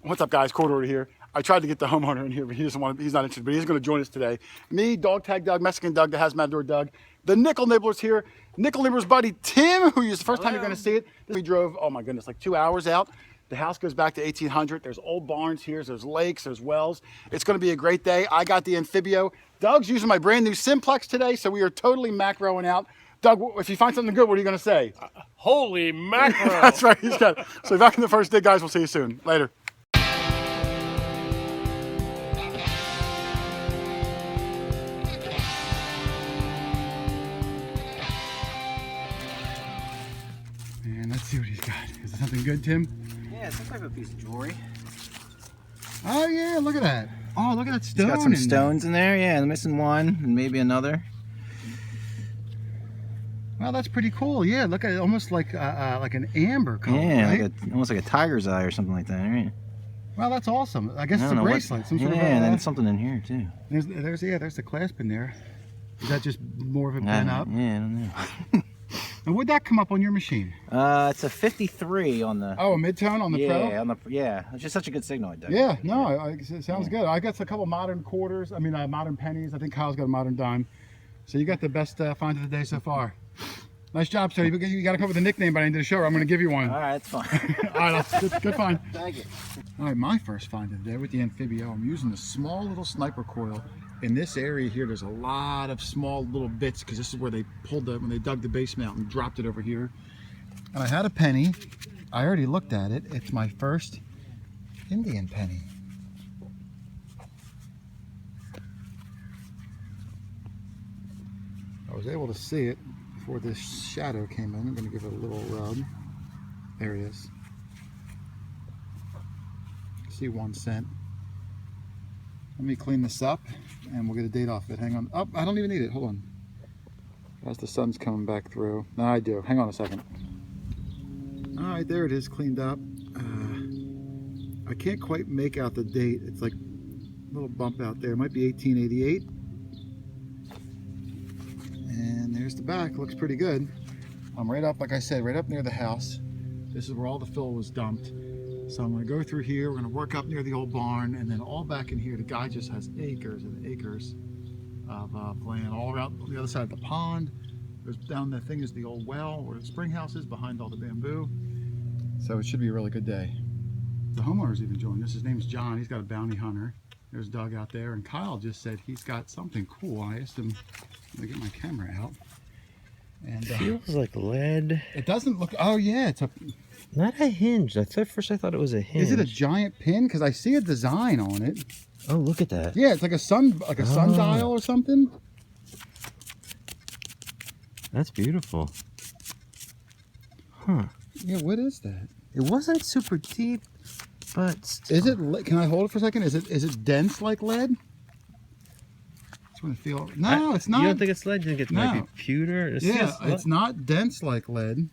What's up, guys? QuarterHoarder here. I tried to get the homeowner in here, but he doesn't want to. He's not interested, but he's going to join us today. Me, Dog Tag Doug, Mexican Doug, the Hazmat Doug, the Nickel Nibbler's here. Nickel Nibbler's buddy Tim, who is the first time you're going to see it. We drove, oh my goodness, like 2 hours out. The house goes back to 1800. There's old barns here. There's lakes. There's wells. It's going to be a great day. I got the Amphibio. Doug's using my brand new Simplex today, so we are totally macroing out. Doug, if you find something good, what are you going to say? Holy mackerel. That's right. He's got it. So back in the first dig, guys. We'll see you soon. Later. Man, let's see what he's got. Is it something good, Tim? Yeah, some type of piece of jewelry. Oh, yeah. Look at that. Oh, look at that stone. It's got some stones in there. Yeah, I'm missing one and maybe another. Well, that's pretty cool. Yeah, look at it, almost like an amber color. Yeah, right? like almost like a tiger's eye or something like that, right? Well, that's awesome. I guess I it's a don't know bracelet. Some sort yeah, of and then something in here too. There's the clasp in there. Is that just more of a pin up? Yeah, I don't know. And would that come up on your machine? It's a 53 on the. Oh, a mid-tone on the Pro? Yeah, it's just such a good signal. Yeah, no, it sounds good. I got a couple modern quarters. I mean, modern pennies. I think Kyle's got a modern dime. So you got the best find of the day so far. Nice job, sir. You got to come up with a nickname by the end of the show, or I'm going to give you one. All right, that's fine. All right, good find. Thank you. All right, my first find of the day with the Amphibio. I'm using the small little sniper coil. In this area here, there's a lot of small little bits because this is where they pulled when they dug the basement out and dropped it over here. And I had a penny. I already looked at it. It's my first Indian penny. I was able to see it before this shadow came in. I'm going to give it a little rub. There he is. See 1 cent. Let me clean this up and we'll get a date off it. Hang on. Oh, I don't even need it. Hold on. As the sun's coming back through. No, I do. Hang on a second. All right, there it is, cleaned up. I can't quite make out the date. It's like a little bump out there. It might be 1888. And there's the back. Looks pretty good. I'm right up, like I said, right up near the house. This is where all the fill was dumped. So I'm going to go through here. We're going to work up near the old barn, and then all back in here. The guy just has acres and acres of land all around the other side of the pond. There's down the thing is the old well where the spring house is behind all the bamboo. So it should be a really good day. The homeowner's even joined us. His name's John. He's got a bounty hunter. There's Doug out there, and Kyle just said he's got something cool. I asked him to get my camera out. And Feels like lead. it doesn't look. Oh yeah, it's a. Not a hinge. First I thought it was a hinge. Is it a giant pin? Because I see a design on it. Oh, look at that. Yeah, it's like a sundial or something. That's beautiful. Huh. Yeah, what is that? It wasn't super deep, but still. Is it? Can I hold it for a second? Is it dense like lead? Just want to feel. No, it's not. You don't think it's lead? You think it might be pewter? It's not dense like lead.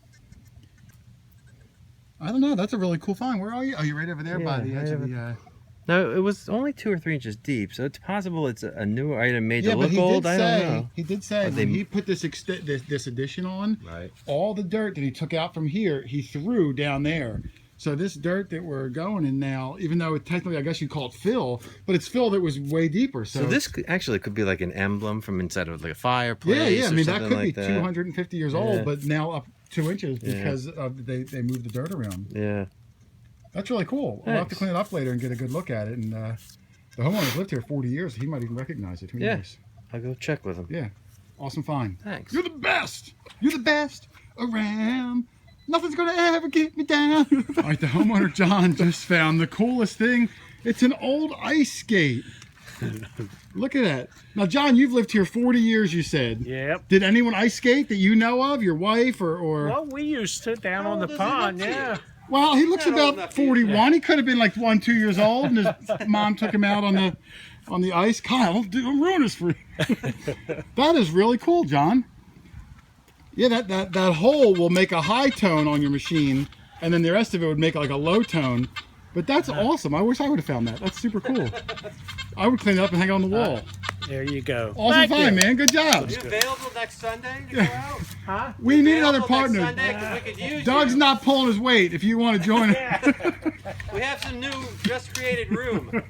I don't know. That's a really cool find. Where are you? Oh, you're right over there by the edge of the. No, it was only 2 or 3 inches deep, so it's possible it's a newer item made to look old. I don't know. He did say when he put this addition on, right, all the dirt that he took out from here, he threw down there. So this dirt that we're going in now, even though it technically, I guess you'd call it fill, but it's fill that was way deeper. So this could be like an emblem from inside of like a fireplace. Yeah. I mean, that could like be 250 years old, but now up 2 inches Yeah. because they moved the dirt around. Yeah. That's really cool. We'll have to clean it up later and get a good look at it. And the homeowner's lived here 40 years. He might even recognize it. Who knows? I'll go check with him. Yeah. Awesome find. Thanks. You're the best. You're the best around. Nothing's going to ever get me down. All right, the homeowner, John, just found the coolest thing. It's an old ice skate. Look at that. Now, John, you've lived here 40 years, you said. Yep. Did anyone ice skate that you know of? Your wife or? Well, we used to down on the pond, yeah. Well, he looks about 41. He could have been like 1, 2 years old, and his mom took him out on the ice. Kyle, don't ruin this for you. That is really cool, John. Yeah, that hole will make a high tone on your machine, and then the rest of it would make like a low tone. But that's awesome. I wish I would have found that. That's super cool. I would clean it up and hang it on the wall. There you go. Awesome Thank find, you. man. Good job. You available next Sunday to go out? Huh? We need another Available partner. next Sunday, 'cause we could use Doug's you. not pulling his weight if you want to join. We have some new, just created room. All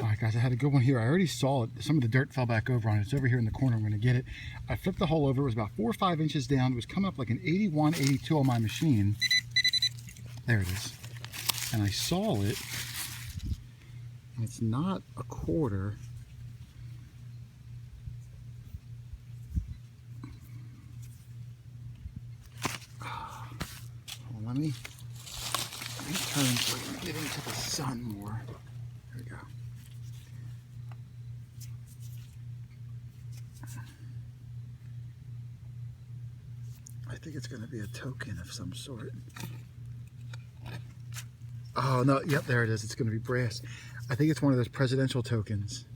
right, guys, I had a good one here. I already saw it. Some of the dirt fell back over on it. It's over here in the corner. I'm going to get it. I flipped the hole over. It was about 4 or 5 inches down. It was coming up like an 81, 82 on my machine. There it is. And I saw it. And it's not a quarter. Hold on, let me turn so I can get into the sun more. There we go. I think it's going to be a token of some sort. Oh, no. Yep, there it is. It's going to be brass. I think it's one of those presidential tokens.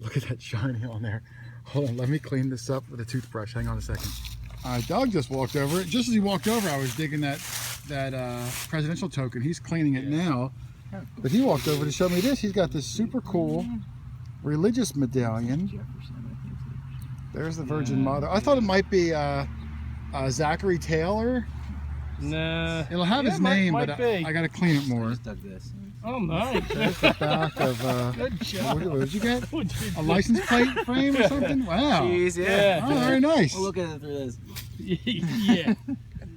Look at that shiny on there. Hold on. Let me clean this up with a toothbrush. Hang on a second. All right, Doug just walked over it. Just as he walked over, I was digging that presidential token. He's cleaning it now. But he walked over to show me this. He's got this super cool religious medallion. There's the Virgin Mother. I thought it might be Zachary Taylor. Nah. It'll have his name, but be. I got to clean it more. Just dug this. Oh, nice. There's the back of Good job. what did you get? A license plate frame or something? Wow. Jeez, yeah. Oh, very nice. We'll look at it through this. Yeah.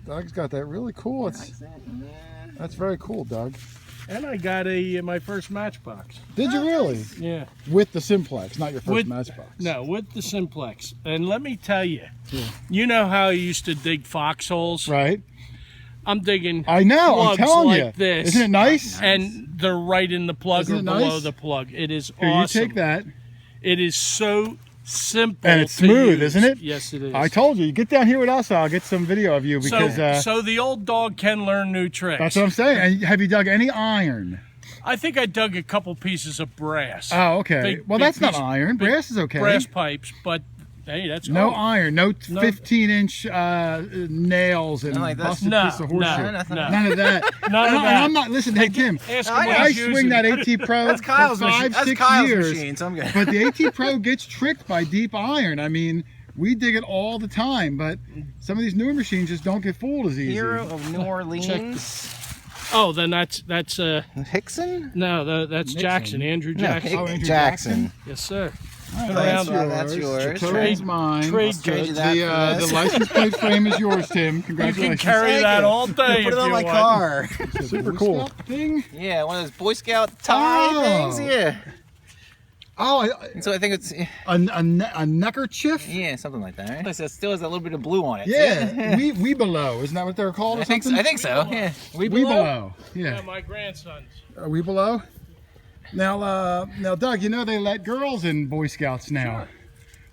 Doug's got that really cool. That's very cool, Doug. And I got my first Matchbox. Did you really? Yeah. With the Simplex, not your first With- Matchbox. No, with the Simplex. And let me tell you, Yeah. you know how I used to dig foxholes? Right? I'm digging I know. I'm plugs telling like you. this. Isn't it nice? And they're right in the plug Isn't or it below nice? the plug. It is Here, awesome. you take that. It is so simple. And it's to smooth, use. isn't it? Yes, it is. I told you. Get down here with us. I'll get some video of you because so the old dog can learn new tricks. that's what I'm saying. And have you dug any iron? I think I dug a couple pieces of brass. Oh, okay. Big- well, big that's not piece- iron. big Brass is okay. Brass pipes, but hey, that's No cool. iron, no No. 15-inch nails and Nothing like this? busted No, piece of horseshoe. no, nothing. no. None of that. None of And that. I'm not. Listen, hey Tim. Ask No, him I what I he's swing using. that AT Pro That's Kyle's for machine. 5, That's 6 Kyle's years, machine, so I'm good. but the AT Pro gets tricked by deep iron. I mean, we dig it all the time, but some of these newer machines just don't get fooled as easy. Hero of New Orleans. Oh, then that's Hickson? no, that's Nixon. Jackson, Andrew Jackson. Oh, Andrew Jackson. Yes, sir. All Been right, around- That's yours. Chatore's mine. Trade Trade you goods. that for The this. license plate frame is yours, Tim. You can Congratulations. carry Thank that you. all day Put if it on you my want. car. Super cool thing. Yeah, one of those Boy Scout tie Oh. things. Yeah. Oh, And so I think it's a neckerchief. yeah, something like that. Right? It still has a little bit of blue on it. Yeah, we below. Isn't that what they're called? Or I think so. something? I think so. Yeah. We below. Yeah, Yeah. my grandsons. Are we below? Now, Doug, you know they let girls in Boy Scouts now.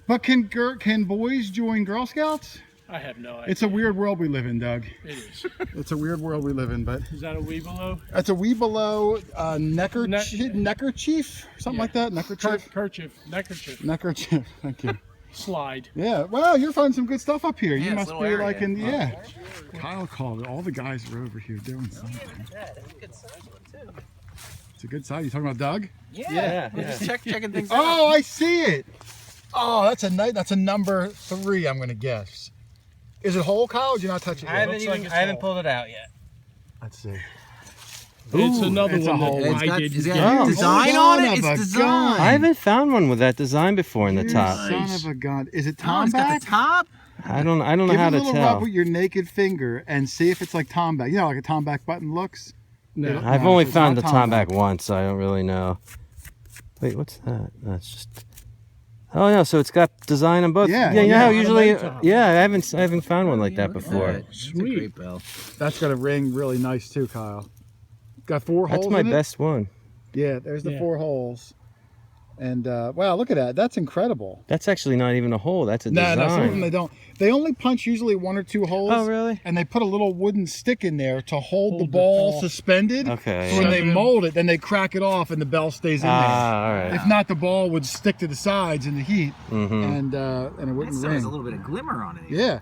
But can boys join Girl Scouts? I have no idea. It's a weird world we live in, Doug. It is. It's a weird world we live in, but Is that a Weebelo? that's a we below neckerchief, something Yeah. like that. Neckerchief. Neckerchief. Neckerchief. Thank you. Slide. Yeah. Well, you're finding some good stuff up here. Yeah, You it's must a be little area. like in yeah. Kyle called it. All the guys are over here doing something. It's a good side. You talking about Doug? Yeah. Yeah. Just checking things out. Oh, I see it. Oh, that's a nice. That's a number 3. I'm gonna guess. Is it whole, Kyle? Or did you not touch it yet? I haven't pulled it out yet. Let's see. It's Ooh, another it's a one whole that one. I didn't It's get. got Oh. design Son on it. of It's a design. gun. I haven't found one with that design before in the You top. Son of a gun. Is it Oh, Tom it's got back? the top. I don't know Give how it a to little rub tell. with your naked finger and see if it's like Tom back. You know, like a Tom back button looks. No. I've No, only it's found not the Tom Tomback once, so I don't really know. Wait, what's that? That's just. Oh no, so it's got design on both. Yeah, you know how yeah. usually. Top. Yeah, I haven't found one like that before. It's a Sweet. great bell. That's got a ring really nice too, Kyle. Got 4 holes That's my in it? best one. Yeah, there's the Yeah. 4 holes. And wow, look at that. That's incredible. That's actually not even a hole. That's a No, design. some of them they don't. They only punch usually 1 or 2 holes. Oh really? And they put a little wooden stick in there to hold the Hold the ball ball. suspended. Okay. So when yeah. they Shove it in. mold it, then they crack it off and the bell stays in there. Ah, all right. If not, the ball would stick to the sides in the heat, Mhm. and it It wouldn't still ring. has a little bit of glimmer on it. Yeah.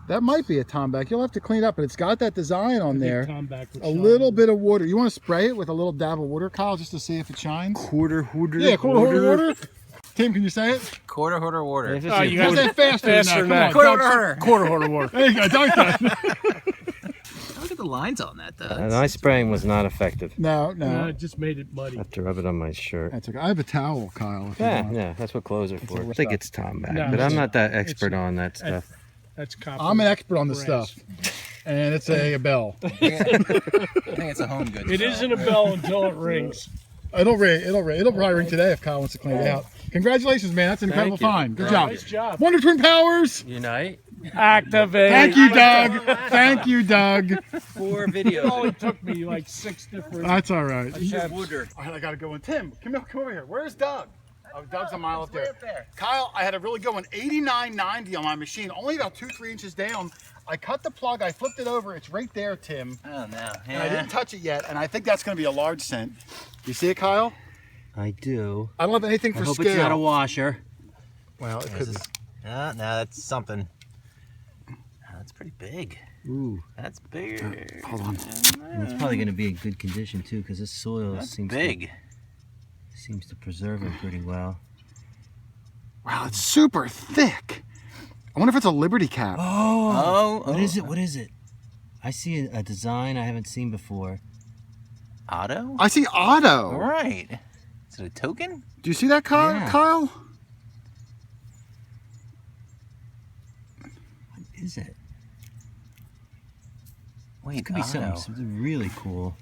That might be a tomback. You'll have to clean it up, but it's got that design on there. A A little bit of water. You want to spray it with a little dab of water, Kyle, just to see if it shines? QuarterHoarder. Yeah, QuarterHoarder. Tim, can you say it? Hoarder. Oh, you Say it faster faster than than that. that. Come on, Doug. QuarterHoarder water. There you go. Dunk. Look at the lines on that, though. My spraying was not effective. No. It just made it muddy. I have to rub it on my shirt. That's okay. I have a towel, Kyle. If you Yeah, want. yeah, that's what clothes are for. I rough think stuff. it's tomback, No, but I'm it's- not that expert it's- on that stuff. That's copper. I'm an expert on this brass. stuff. And it's a bell. I think it's a home good. It isn't a bell until it rings. It'll ring. It'll probably ring today if Kyle wants to clean it out. Congratulations, man. That's an incredible Thank you. find. Good job. Nice job. Wonder Twin Powers. Unite. Activate. Thank you, Doug. Thank you, Doug. 4 It videos. only took me like 6 different. That's all right. Woodard. All right, I gotta go in. Tim, come over here. Where's Doug? Oh, Doug's a mile up there. Kyle, I had a really good one. 89.90 on my machine, only about 2-3 inches down. I cut the plug, I flipped it over. It's right there, Tim. Oh no. And I didn't touch it yet, and I think that's gonna be a large cent. You see it, Kyle? I do. I don't have anything for I hope scale. it's not a washer. Well, it could be. No, that's something. That's pretty big. Ooh. That's big. Hold on. And it's probably going to be in good condition too, because this soil That's seems big. to preserve it pretty well. Wow, it's super thick. I wonder if it's a Liberty cap. Oh, What is it? What is it? I see a design I haven't seen before. Auto? I see auto. All right. Is it a token? Do you see that, Kyle? Yeah. Kyle? What is it? Wait, It could be auto. something really cool.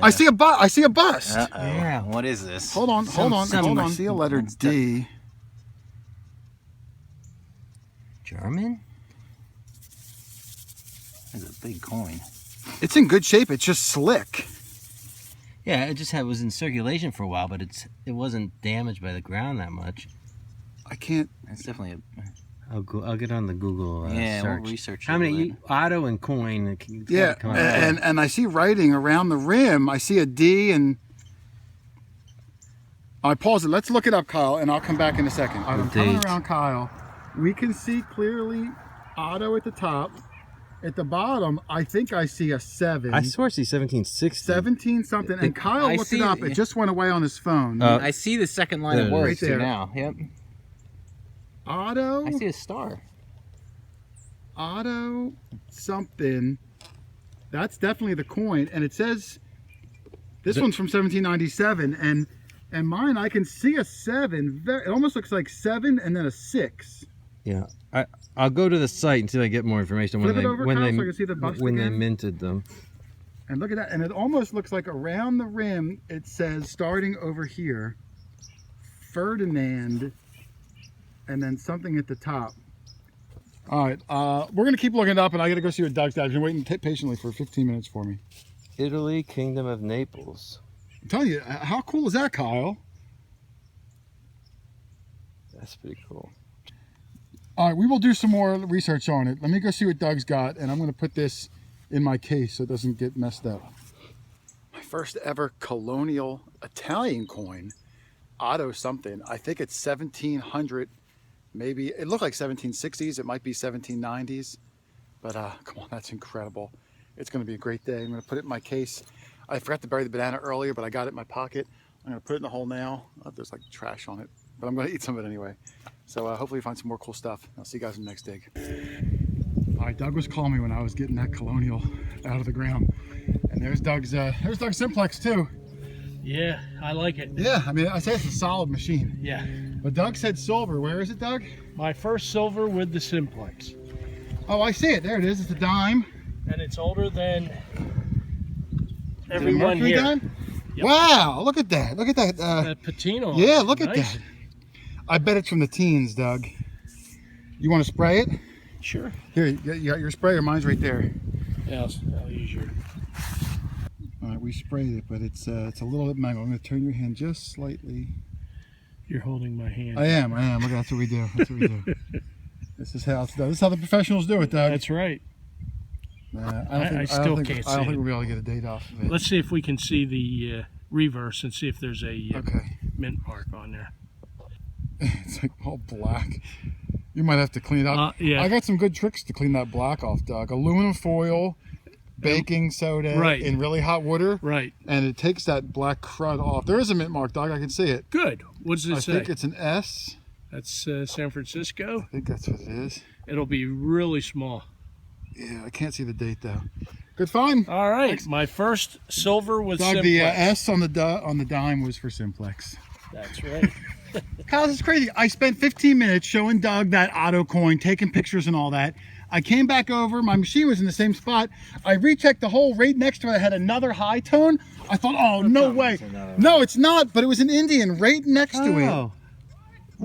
I see a bus. I see a bust. Uh-oh. Yeah. What is this? Hold on. Some- I see a letter D. German? It's a big coin. It's in good shape. It's just slick. Yeah, it just was in circulation for a while, but it wasn't damaged by the ground that much. I can't. It's definitely I'll get on the Google yeah. search. We'll research. How it a many little bit. auto and coin? Yeah, come on. and I see writing around the rim. I see a D and. I pause it. Let's look it up, Kyle, and I'll come back in a second. All right, I'm coming Date. around, Kyle. We can see clearly auto at the top. At the bottom, I think I see a 7. I swear I see 1760. 17 something. And Kyle I looked see it up. it. It just went away on his phone. I see the second line of Right words there. too now. Yep. Auto. I see a star. Auto something. That's definitely the coin, and it says this one's from 1797, and mine I can see a 7. It almost looks like 7 and then a 6. Yeah, I'll go to the site until I get more information Flip it over, Kyle, so I can see the bust when they again. minted them. And look at that, and it almost looks like around the rim it says starting over here, Ferdinand, and then something at the top. All right, we're gonna keep looking it up, and I gotta go see what Doug's got. He's been waiting patiently for 15 minutes for me. Italy, Kingdom of Naples. I'm telling you, how cool is that, Kyle? That's pretty cool. All right, we will do some more research on it. Let me go see what Doug's got, and I'm going to put this in my case so it doesn't get messed up. My first ever Colonial Italian coin, auto something. I think it's 1700, maybe. It looked like 1760s. It might be 1790s. But come on, that's incredible. It's going to be a great day. I'm going to put it in my case. I forgot to bury the banana earlier, but I got it in my pocket. I'm going to put it in the hole now. Oh, there's like trash on it, but I'm going to eat some of it anyway. So hopefully you find some more cool stuff. I'll see you guys in the next dig. All right, Doug was calling me when I was getting that Colonial out of the ground. And there's Doug's Simplex too. Yeah, I like it. Yeah, I mean, I say it's a solid machine. Yeah. But Doug said silver. Where is it, Doug? My first silver with the Simplex. Oh, I see it. There it is. It's a dime. And it's older than Is it a everyone Mercury here. dime? Yep. Wow, look at that. Look at that. That patina. Yeah, look at Nice. that. I bet it's from the teens, Doug. You want to spray it? Sure. Here, you got your sprayer. Mine's right there. Yeah, I'll use your. All right, we sprayed it, but it's a little bit mangled. I'm going to turn your hand just slightly. You're holding my hand. I am. Look, that's what we do. That's what we do. This is how it's done. This is how the professionals do it, Doug. That's right. I still don't think, can't I don't see think it. we'll be able to get a date off of it. Let's see if we can see the reverse and see if there's a Okay. mint mark on there. It's like all black. You might have to clean it up. Yeah. I got some good tricks to clean that black off, Doug. Aluminum foil, baking soda, Right. in really hot water. Right. And it takes that black crud off. There is a mint mark, Doug. I can see it. Good. What does it I say? think it's an S. That's San Francisco. I think that's what it is. It'll be really small. Yeah, I can't see the date though. Good find. All right. My first silver with Doug, Simplex. the S on the dime was for Simplex. That's right. Kyle, this is crazy. I spent 15 minutes showing Doug that auto coin, taking pictures and all that. I came back over. My machine was in the same spot. I rechecked the hole right next to it. I had another high tone. I thought, oh, no way. No, it's not, but it was an Indian right next to it.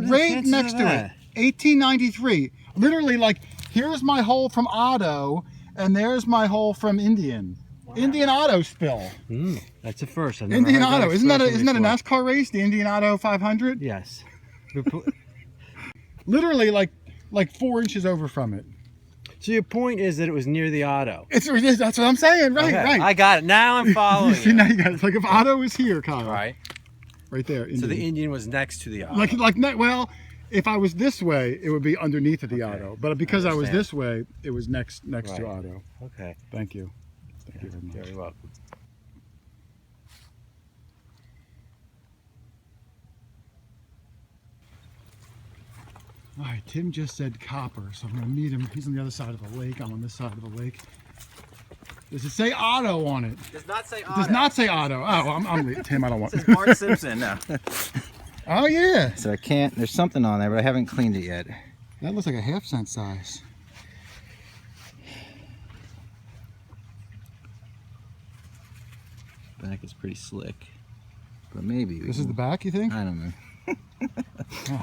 Right next to it. 1893. Literally, like, here's my hole from auto, and there's my hole from Indian. Wow. Indian auto spill. That's a first. Indian auto. Isn't that a NASCAR race? The Indian Auto 500? Yes. Literally like 4 inches over from it. So your point is that it was near the auto. That's what I'm saying. Right, Okay, right. I got it. Now I'm following See, you. now you got it. Like if auto was here, Kyle. Right. Right there. Indian. So the Indian was next to the auto. Well, if I was this way, it would be underneath of the auto. But because I was this way, it was next to auto. Okay. Thank you. Thank you very much. Very welcome. All right, Tim just said copper, so I'm going to meet him. He's on the other side of the lake. I'm on this side of the lake. Does it say auto on it? Does not say It does not say auto. Oh, I'm Tim, I don't want It says Bart Simpson now. Oh, yeah. So I can't, there's something on there, but I haven't cleaned it yet. That looks like a half-cent size. Back is pretty slick. But maybe. This is the back, you think? I don't know.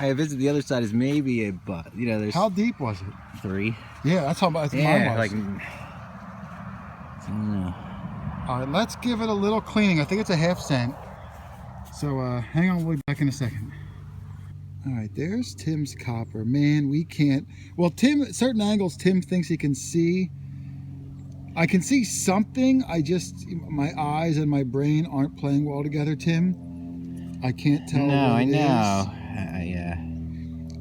I visited the other side is maybe a butt. You know, there's How deep was it? 3. Yeah, that's how mine Yeah, was. like, I don't know. All right, let's give it a little cleaning. I think it's a half-cent. So hang on, we'll be back in a second. All right, there's Tim's copper. Man, we can't. Well, Tim, at certain angles, Tim thinks he can see. I can see something. My eyes and my brain aren't playing well together, Tim. I can't tell. No, what I it know. is. Yeah.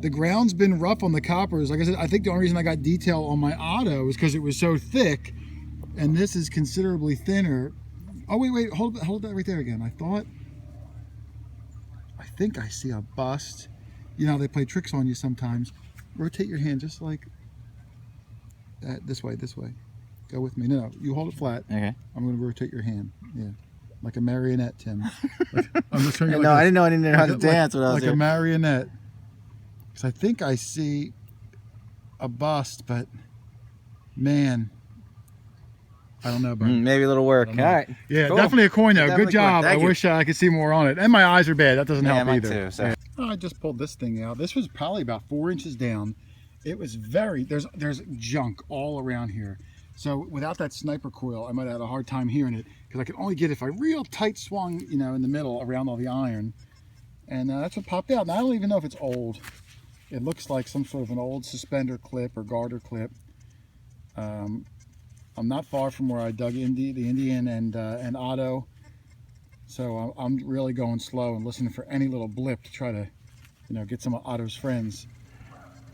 The ground's been rough on the coppers. Like I said, I think the only reason I got detail on my auto is because it was so thick, and this is considerably thinner. Oh wait, hold that right there again. I think I see a bust. You know, they play tricks on you sometimes. Rotate your hand just like that. This way. Go with me. No, you hold it flat. Okay. I'm going to rotate your hand. Yeah. Like a marionette, Tim. I'm just showing you No, I didn't know how to dance when I was like there. a marionette. Because I think I see a bust, but man, I don't know about Maybe a little work. All right. Yeah, Cool. definitely a coin though. Definitely Good job. coin. Thank I you. wish I could see more on it. And my eyes are bad. That doesn't help mine either. too, so. I just pulled this thing out. This was probably about 4 inches down. It was there's junk all around here. So without that sniper coil, I might have had a hard time hearing it because I could only get it if I real tight swung, you know, in the middle around all the iron. And that's what popped out. And I don't even know if it's old. It looks like some sort of an old suspender clip or garter clip. I'm not far from where I dug the Indian and auto. So I'm really going slow and listening for any little blip to try to, you know, get some of Otto's friends.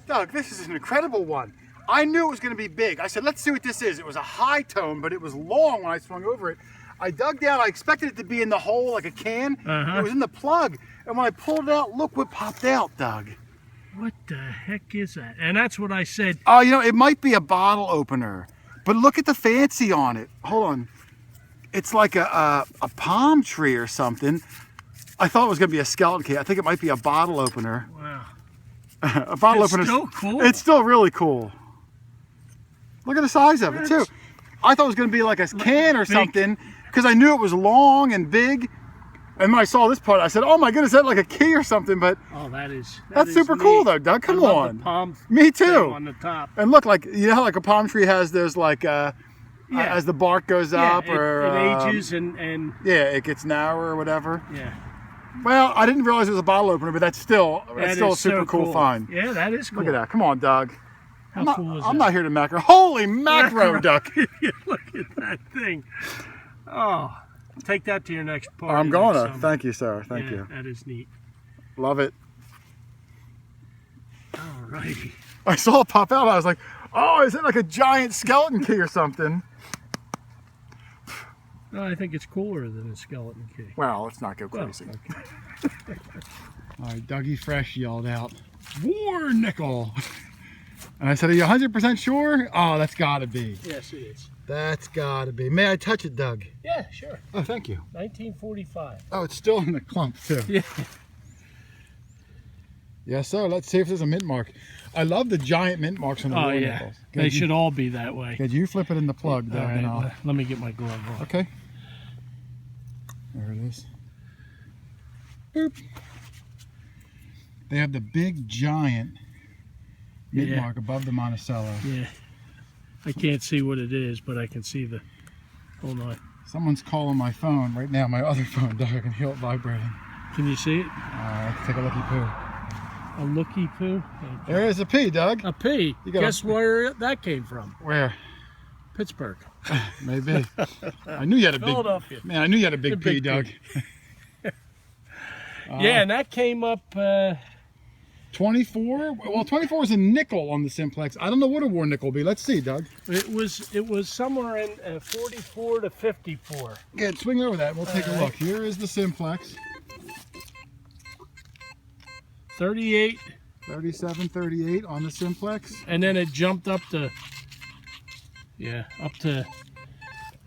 Doug, this is an incredible one. I knew it was going to be big. I said, let's see what this is. It was a high tone, but it was long when I swung over it. I dug down. I expected it to be in the hole like a can. It was in the plug. And when I pulled it out, look what popped out, Doug. What the heck is that? And that's what I said. Oh, you know, it might be a bottle opener. But look at the fancy on it. Hold on. It's like a palm tree or something. I thought it was going to be a skeleton key. I think it might be a bottle opener. Wow. A bottle opener. It's still cool. It's still really cool. Look at the size of it, too. I thought it was going to be like a can or something because I knew it was long and big. And when I saw this part, I said, oh my goodness, is that like a key or something? But Oh, that's that's super cool, though, Doug. Come I love on. The palm Me thing too. on the top. And look, like, you know how like a palm tree has those like, as the bark goes up it or... ages and yeah, it gets narrower or whatever. yeah. Well, I didn't realize it was a bottle opener, but that's still That a is super so cool find. Yeah, that is cool. Look at that. Come on, Doug. How I'm not, cool is I'm that? not here to macro. Holy macro, Duck. Look at that thing. Oh, take that to your next party. I'm going next to. summer. Thank you, sir. Thank Yeah, you. That is neat. Love it. All righty. I saw it pop out. I was like, oh, is it like a giant skeleton key or something? No, I think it's cooler than a skeleton key. Well, let's not go crazy. Okay. All right, Dougie Fresh yelled out, "War nickel!" And I said, "Are you 100% sure?" Oh, that's got to be. Yes, it is. That's got to be. May I touch it, Doug? Yeah, sure. Oh, thank you. 1945. Oh, it's still in the clump too. Yeah. Yes, sir. Let's see if there's a mint mark. I love the giant mint marks on the Oh, war yeah. nickels. They should all be that way. Could you flip it in the plug, Doug? All and right, let me get my glove on. Okay. There it is. Boop. They have the big giant mint Yeah. mark above the Monticello. Yeah. I can't see what it is, but I can see the... Hold on. Someone's calling my phone right now, my other phone, Doug. I can hear it vibrating. Can you see it? Let's take a looky poo. A looky poo? There is a P, Doug. A P. You got Guess a- where that came from? Where? Pittsburgh. Maybe. I knew you had a big... Philadelphia. Man, I knew you had a big A P, big Doug. P. Yeah, and that came up... 24? Well, 24 is a nickel on the simplex. I don't know what a war nickel will be. Let's see, Doug. It was somewhere in 44 to 54. Good, swing over that. We'll take a All look. Here is the simplex. 38, 37, 38 on the simplex. and then it jumped up to... Yeah, up to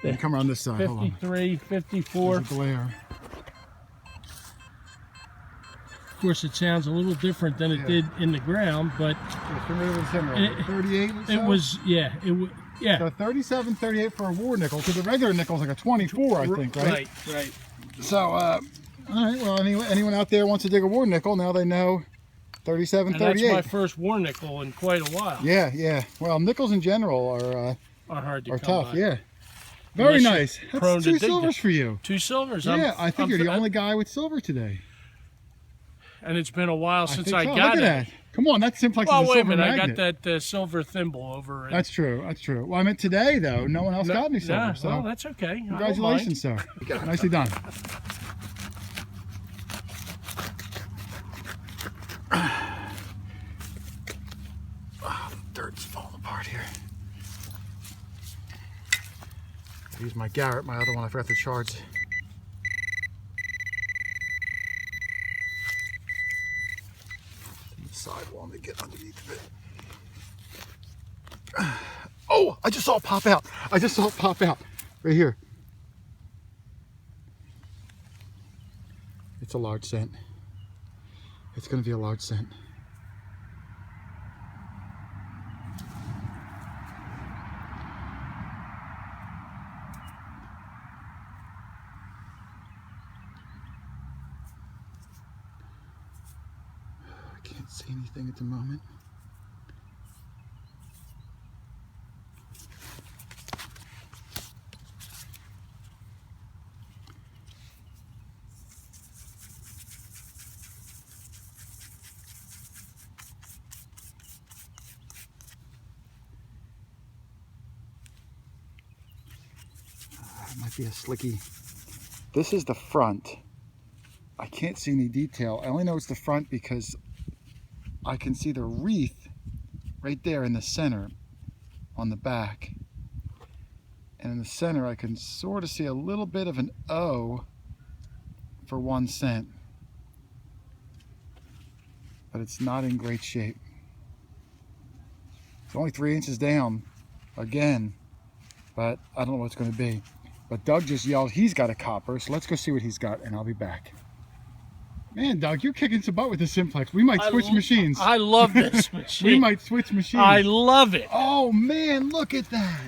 Let me come around this side. Hold on. 53, 54. There's a glare. Of course, it sounds a little different than it did in the ground, but Yeah, swing right over the center. It- 38 or so? it was, yeah, it was, yeah. So 37, 38 for a war nickel. So the regular nickel's like a 24, I think, right? Right. So, all right, well, anyone out there wants to dig a war nickel, now they know 37, And that's 38. my first war nickel in quite a while. Yeah, yeah. Well, nickels in general are Hard to come tough, by. yeah. Very Unless you're nice. prone That's to 2 dig silvers them. for you. 2 silvers. Yeah, I think you're the I'm- only guy with silver today. And it's been a while since think I so. got Look it. at that. Come on, that simplex Well, is a wait a silver minute. magnet. I got that silver thimble over. And That's true. That's true. Well, I meant today though. No one else got any silver. Yeah, So well, that's okay. I don't mind. congratulations, sir. Nicely done. Oh, the dirt's falling apart here. I use my Garrett, my other one. I forgot to charge. The sidewall, let me get underneath of it. Oh, I just saw it pop out. I just saw it pop out. Right here. It's a large cent. It's going to be a large cent. I can't see anything at the moment. It might be a slicky. This is the front. I can't see any detail. I only know it's the front because I can see the wreath right there in the center on the back. And in the center I can sort of see a little bit of an O for 1 cent. But it's not in great shape. It's only 3 inches down again, but I don't know what it's going to be. But Doug just yelled he's got a copper, so let's go see what he's got and I'll be back. Man, Doug, you're kicking some butt with the simplex. We might switch machines. I love this machine. We might switch machines. I love it. Oh man, look at that.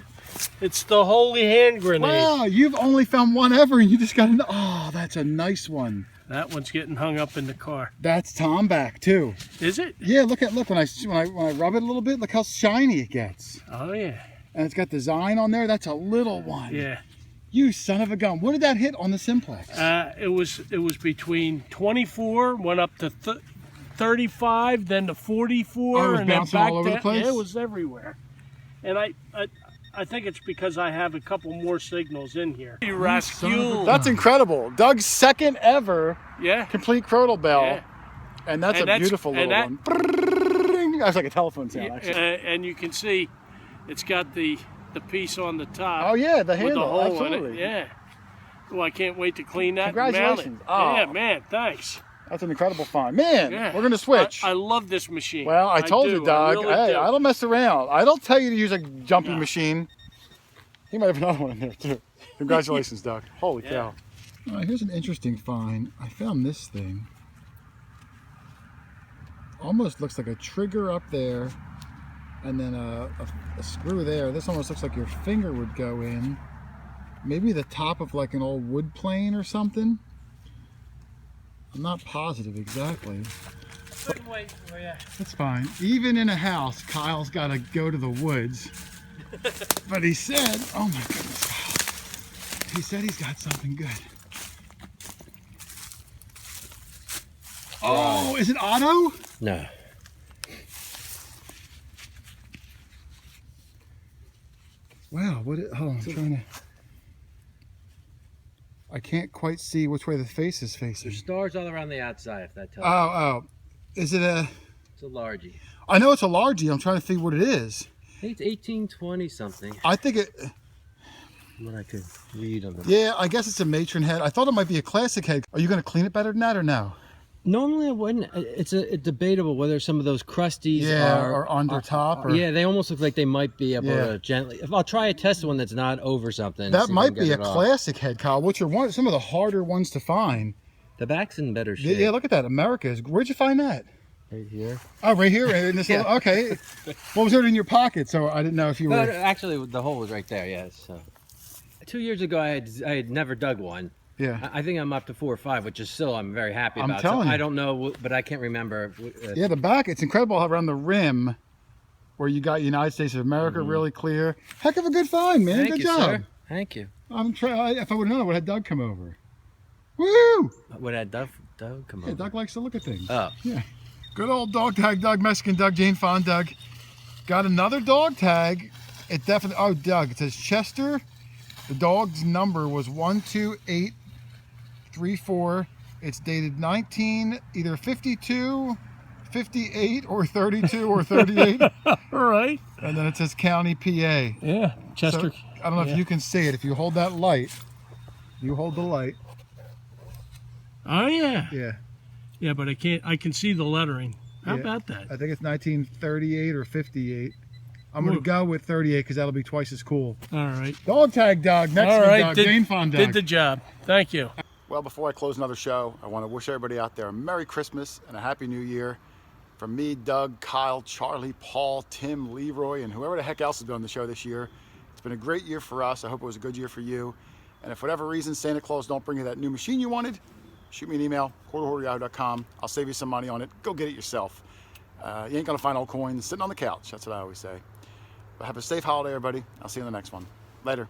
It's the holy hand grenade. Wow, you've only found one ever and you just got an, oh, that's a nice one. That one's getting hung up in the car. That's Tom back too. Is it? Yeah, look when I rub it a little bit, look how shiny it gets. Oh yeah. And it's got design on there. That's a little one. Yeah. You son of a gun. What did that hit on the simplex? It was between 24, went up to 35, then to 44, Oh, it was and then bouncing back all over the down. place? Yeah, it was everywhere. And I think it's because I have a couple more signals in here. You rascal. That's incredible. Doug's second ever Yeah. complete crotal bell. Yeah. And that's And a that's- beautiful and little that- one. That's like a telephone sound, actually. And you can see it's got the piece on the top. Oh yeah, the with handle. the hole Absolutely. in it. Yeah. Well, I can't wait to clean that and mount it. Congratulations. Oh. Yeah, man, thanks. That's an incredible find. Man, Yeah. we're going to switch. I love this machine. Well, I told you, Doug. I really Hey, do. I don't mess around. I don't tell you to use a jumping No. machine. He might have another one in there, too. Congratulations, Doug. Holy cow. All right, here's an interesting find. I found this thing. Almost looks like a trigger up there, and then a screw there. This almost looks like your finger would go in. Maybe the top of like an old wood plane or something. I'm not positive exactly. Wait for you. That's fine. Even in a house, Kyle's got to go to the woods. But he said, oh my goodness, Kyle. He said he's got something good. Oh, is it Otto? No. Wow, I'm trying to. I can't quite see which way the face is facing. There's stars all around the outside, if that tells you. Oh. Is it a. It's a largie. I know it's a largie. I'm trying to figure what it is. I think it's 1820 something. I think it. What I could read on them. Yeah, I guess it's a matron head. I thought it might be a classic head. Are you going to clean it better than that or no? Normally I wouldn't. It's debatable whether some of those crusties are under top. Or... Yeah, they almost look like they might be able Yeah. to gently. I'll try a test one that's not over something. That see if I might can be get a it off. classic head, Kyle. Which are some of the harder ones to find. The back's in better shape. Yeah, look at that. America's. Where'd you find that? Right here. Oh, right here in this little. Okay. What was it in your pocket? So I didn't know if you No, were. actually, the hole was right there. Yes. So. 2 years ago, I had never dug one. Yeah. I think I'm up to 4 or 5, which is still I'm very happy about. I'm telling you. I don't know, but I can't remember. Yeah, the back. It's incredible how around the rim, where you got United States of America really clear. Heck of a good find, man. Thank good you, job. sir. Thank you. I'm trying. If I would have known, I would have had Doug come over. Woo! What had Doug come Yeah, over? Doug likes to look at things. Oh. Yeah. Good old dog tag, Doug, Mexican Doug, Jane FonDoug. Got another dog tag. It definitely, oh, Doug, it says Chester. The dog's number was 12834. It's dated either 52, 58, or 32, or 38. All right. And then it says County, PA. Yeah, Chester. So, I don't know if you can see it. If you hold that light, you hold the light. Oh yeah. Yeah. Yeah, but I can't. I can see the lettering. How Yeah. about that? I think it's 1938 or 58. I'm going to go with 38 because that'll be twice as cool. All right. Dog tag, Doug. Mexican All right. Doug. Jane FonDoug. Did the job. Thank you. Well, before I close another show, I want to wish everybody out there a Merry Christmas and a Happy New Year. From me, Doug, Kyle, Charlie, Paul, Tim, Leroy, and whoever the heck else has been on the show this year. It's been a great year for us. I hope it was a good year for you. And if for whatever reason Santa Claus don't bring you that new machine you wanted, shoot me an email, QuarterHoarder.com. I'll save you some money on it. Go get it yourself. You ain't going to find old coins sitting on the couch. That's what I always say. But have a safe holiday, everybody. I'll see you in the next one. Later.